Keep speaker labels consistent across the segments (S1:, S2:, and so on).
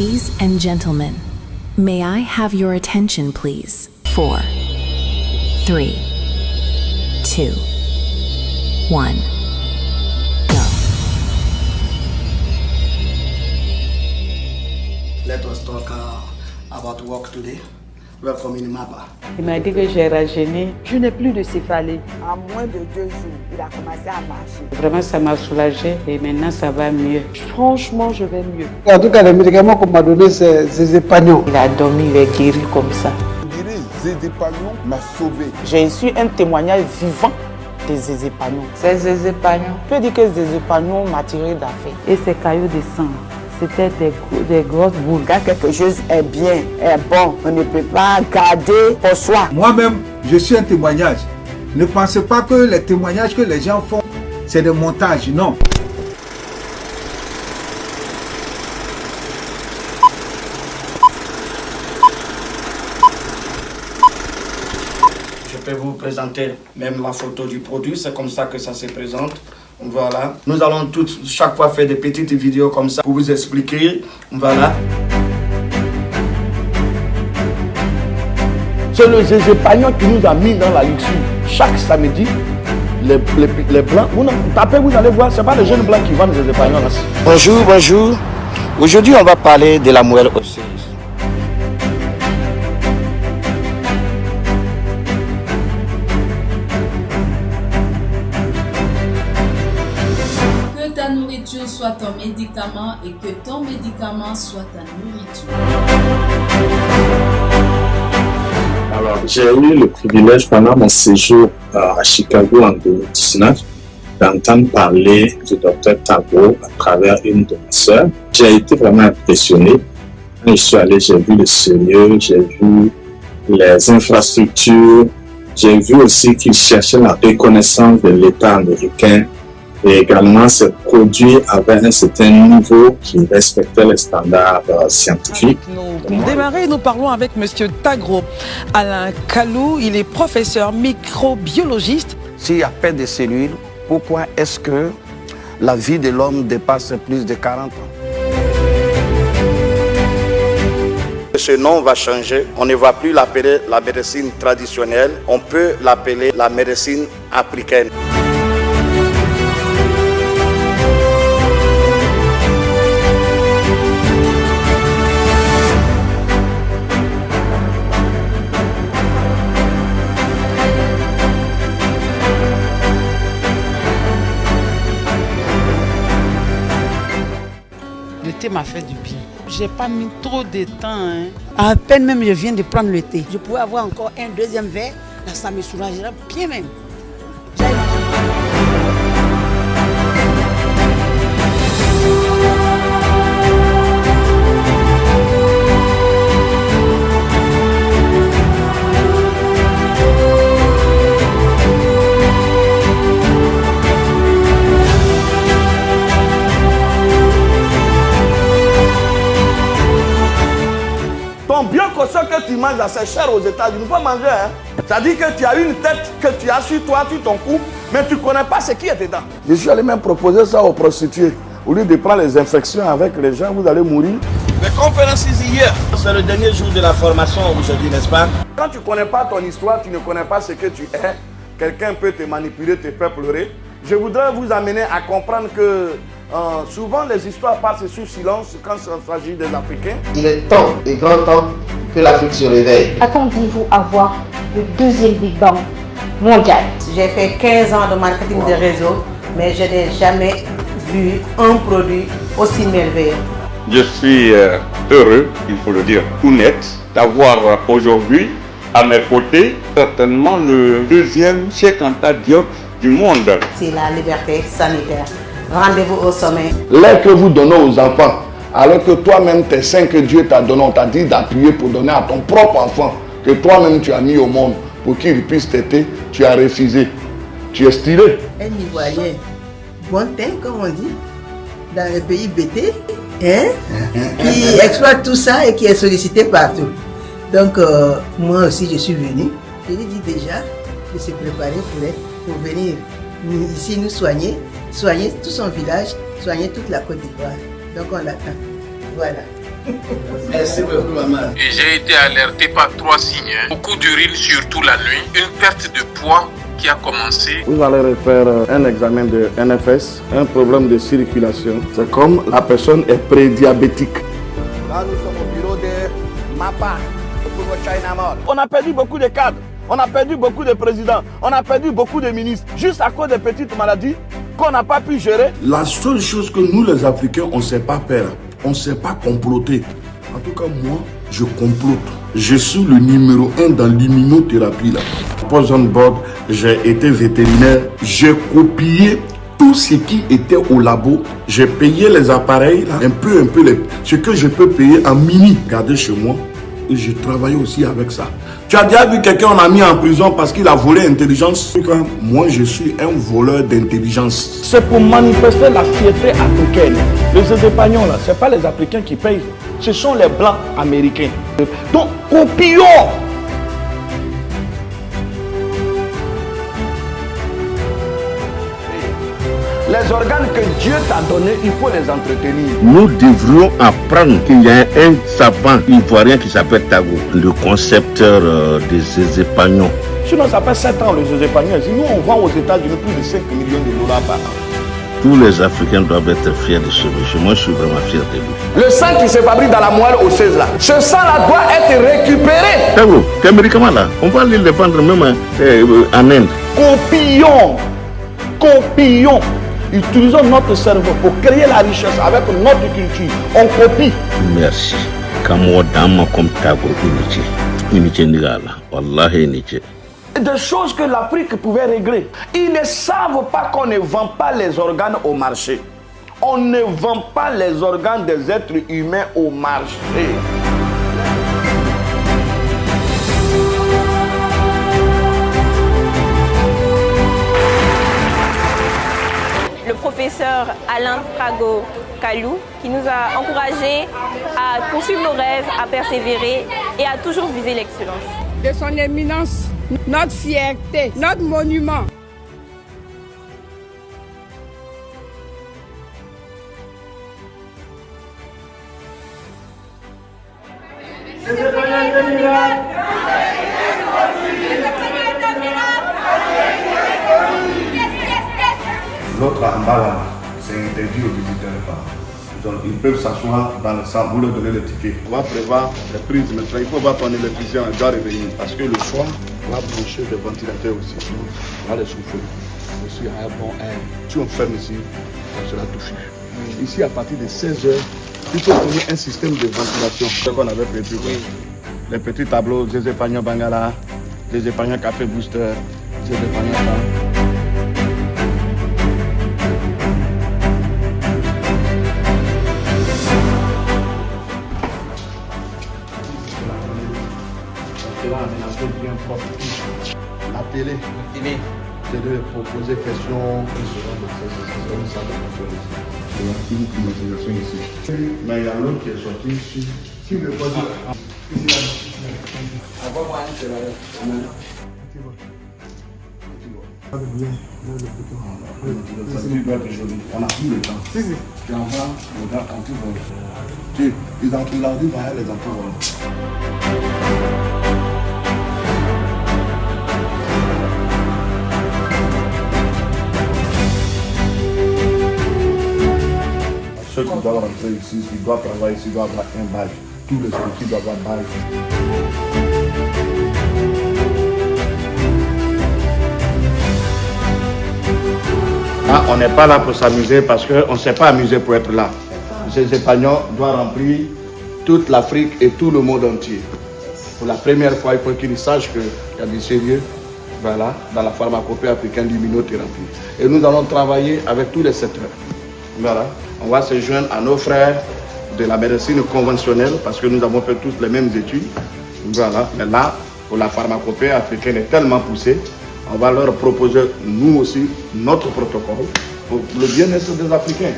S1: Ladies and gentlemen, may I have your attention, please? 4, 3, 2, 1, go.
S2: Let us talk about work today. Welcome in Mapa.
S3: Il m'a dit que j'ai rajeuni.
S4: Je n'ai plus de céphalée. En moins de 2 jours, il a commencé à marcher.
S3: Vraiment, ça m'a soulagée et maintenant ça va mieux.
S4: Franchement, je vais mieux.
S5: En tout cas, les médicaments qu'on m'a donnés, c'est Zépagnon.
S3: Il a dormi, il est guéri comme ça.
S6: Je dirais Zépagnon m'a sauvé.
S7: J'ai reçu un témoignage vivant des Zépagnon.
S3: C'est Zépagnon.
S7: Je peux dire que Zépagnon m'a tiré d'affaire.
S3: Et ces caillots de sang, c'était des grosses boules.
S7: Quand quelque chose est bien, est bon, on ne peut pas garder pour soi.
S8: Moi-même, je suis un témoignage. Ne pensez pas que les témoignages que les gens font, c'est des montages, non.
S2: Je peux vous présenter même la photo du produit, c'est comme ça que ça se présente. Voilà. Nous allons chaque fois faire des petites vidéos comme ça pour vous expliquer. Voilà.
S6: C'est le Zépagnon qui nous a mis dans la luxure. Chaque samedi, les blancs, vous tapez, vous allez voir, ce n'est pas les jeunes blancs qui vendent des Zépagnons là.
S2: Bonjour, bonjour. Aujourd'hui, on va parler de la moelle osseuse.
S9: Ta nourriture soit ton médicament et que ton médicament soit ta nourriture.
S10: Alors, j'ai eu le privilège pendant mon séjour à Chicago en 2019 d'entendre parler du docteur Tabo à travers une de mes sœurs. J'ai été vraiment impressionné. Quand je suis allé, j'ai vu le sérieux, j'ai vu les infrastructures, j'ai vu aussi qu'il cherchait la reconnaissance de l'État américain. Et également, ces produits avaient un certain niveau qui respectait les standards scientifiques.
S11: Pour démarrer, nous parlons avec M. Tagro. Alain Kalou, il est professeur microbiologiste.
S12: S'il y a perte de cellules, pourquoi est-ce que la vie de l'homme dépasse plus de 40 ans?
S2: Ce nom va changer. On ne va plus l'appeler la médecine traditionnelle. On peut l'appeler la médecine africaine.
S11: Le thé m'a fait du bien. J'ai pas mis trop de temps. Hein.
S4: À peine même je viens de prendre le thé. Je pourrais avoir encore un deuxième verre. Là, ça me soulagera bien même.
S6: Ton bien conscient que tu manges, c'est cher aux États-Unis. Il faut manger. Hein? Ça dit que tu as une tête que tu as sur toi, sur ton cou, mais tu ne connais pas ce qui est dedans. Je suis allé même proposer ça aux prostituées. Au lieu de prendre les infections avec les gens, vous allez mourir.
S2: La conférence hier, c'est le dernier jour de la formation aujourd'hui, n'est-ce pas?
S6: Quand tu ne connais pas ton histoire, tu ne connais pas ce que tu es, quelqu'un peut te manipuler, te faire pleurer. Je voudrais vous amener à comprendre que souvent les histoires passent sous silence quand il s'agit des Africains.
S13: Il est temps et grand temps que l'Afrique se réveille.
S14: Attendez-vous à voir le deuxième Big Bang mondial.
S7: J'ai fait 15 ans de marketing de réseau, mais je n'ai jamais vu un produit aussi merveilleux.
S15: Je suis heureux, il faut le dire tout net, d'avoir aujourd'hui à mes côtés certainement le deuxième Cheikh Anta Diop du monde.
S7: C'est la liberté sanitaire. Rendez-vous au sommet.
S6: L'air que vous donnez aux enfants, alors que toi-même tes seins que Dieu t'a donné, on t'a dit d'appuyer pour donner à ton propre enfant, que toi-même tu as mis au monde pour qu'il puisse t'aider, tu as refusé. Tu es stylé.
S4: Un Ivoirien, bon teint comme on dit, dans le pays bêté, hein, qui exploite tout ça et qui est sollicité partout. Donc moi aussi je suis venu. Je lui dis déjà de se préparer pour venir ici nous soigner tout son village, soigner toute la Côte d'Ivoire. Donc on l'attend. Voilà.
S2: Merci beaucoup, maman.
S16: Et j'ai été alerté par 3 signes. Beaucoup d'urine, surtout la nuit. Une perte de poids qui a commencé.
S6: Vous allez faire un examen de NFS, un problème de circulation. C'est comme la personne est prédiabétique.
S12: Là, nous sommes au bureau de MAPA, pour le China Mall.
S6: On a perdu beaucoup de cadres, on a perdu beaucoup de présidents, on a perdu beaucoup de ministres, juste à cause des petites maladies qu'on n'a pas pu gérer.
S17: La seule chose que nous les Africains, on ne sait pas faire, on ne sait pas comploter. En tout cas, moi, je complote. Je suis le numéro 1 dans l'immunothérapie. Là. Post on board, j'ai été vétérinaire, j'ai copié tout ce qui était au labo. J'ai payé les appareils, là, un peu ce que je peux payer en mini. Regardez chez moi, et je travaille aussi avec ça. Tu as déjà vu quelqu'un on a mis en prison parce qu'il a volé l'intelligence? Moi, je suis un voleur d'intelligence.
S6: C'est pour manifester la fierté africaine. Les épargnants, là, ce n'est pas les Africains qui payent, ce sont les Blancs américains. Donc, copions. Les organes que Dieu t'a donnés, il faut les entretenir.
S18: Nous devrions apprendre qu'il y a un savant ivoirien qui s'appelle Tago, le concepteur des épagnons.
S6: Sinon, ça fait 7 ans, les épagnons. Nous, on vend aux États-Unis plus de 5 millions de dollars par an.
S18: Tous les Africains doivent être fiers de ce monsieur. Moi, je suis vraiment fier de lui.
S6: Le sang qui se fabrique dans la moelle osseuse, là, ce sang-là doit être récupéré.
S18: Tago, quel médicament là? On va aller le vendre même en Inde.
S6: Copions. Utilisons notre cerveau pour créer la richesse avec notre culture. On copie.
S18: Merci. Kamo dama comme Tago Unité Nigala. Wallahi Unité.
S6: Des choses que l'Afrique pouvait régler. Ils ne savent pas qu'on ne vend pas les organes au marché. On ne vend pas les organes des êtres humains au marché.
S19: Le professeur Alain Prago Kalou qui nous a encouragés à poursuivre nos rêves, à persévérer et à toujours viser l'excellence.
S20: De son éminence, notre fierté, notre monument.
S17: L'autre en bas là, c'est interdit aux visiteurs. Donc ils peuvent s'asseoir dans le centre, vous leur donnez le ticket.
S6: On va prévoir les prises maintenant. Il faut voir ton électricien doit revenir. Parce que le soir, on va brancher des ventilateurs aussi. On va les souffler. Aussi, un bon air. Si on ferme ici, ça sera touché. Ici, à partir de 16h, il faut donner un système de ventilation. C'est ce qu'on avait prévu. Les petits tableaux, des épargnants Bangala, des épargnants Café Booster, des épargnants. Bien propre. La télé, c'est de proposer questions qui seront de une salle de conférence. Il y a une climatisation ici. Mais il y a l'autre qui est sorti ici. Qui me pose on a plus le temps. Tu envoies le gars anti-vol. Ils ont dit derrière les anti-vols. Ceux qui doivent rentrer ici, qui doivent travailler ici, doivent avoir un badge. Tous les autres doivent avoir un badge. Ah, on n'est pas là pour s'amuser parce qu'on ne s'est pas amusé pour être là. Ces épargnants doivent remplir toute l'Afrique et tout le monde entier. Pour la première fois, il faut qu'ils sachent qu'il y a du sérieux, voilà, dans la pharmacopée africaine d'immunothérapie. Et nous allons travailler avec tous les secteurs. Voilà. On va se joindre à nos frères de la médecine conventionnelle parce que nous avons fait tous les mêmes études. Voilà. Mais là, pour la pharmacopée africaine est tellement poussée, on va leur proposer, nous aussi, notre protocole pour le bien-être des Africains.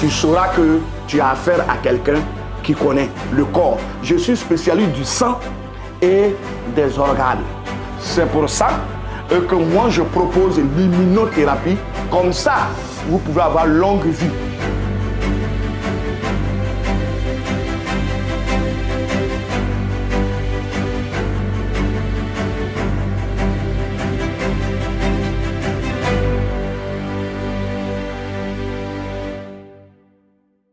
S6: Tu sauras que tu as affaire à quelqu'un qui connaît le corps. Je suis spécialiste du sang et des organes. C'est pour ça que moi, je propose l'immunothérapie. Comme ça, vous pouvez avoir longue vie.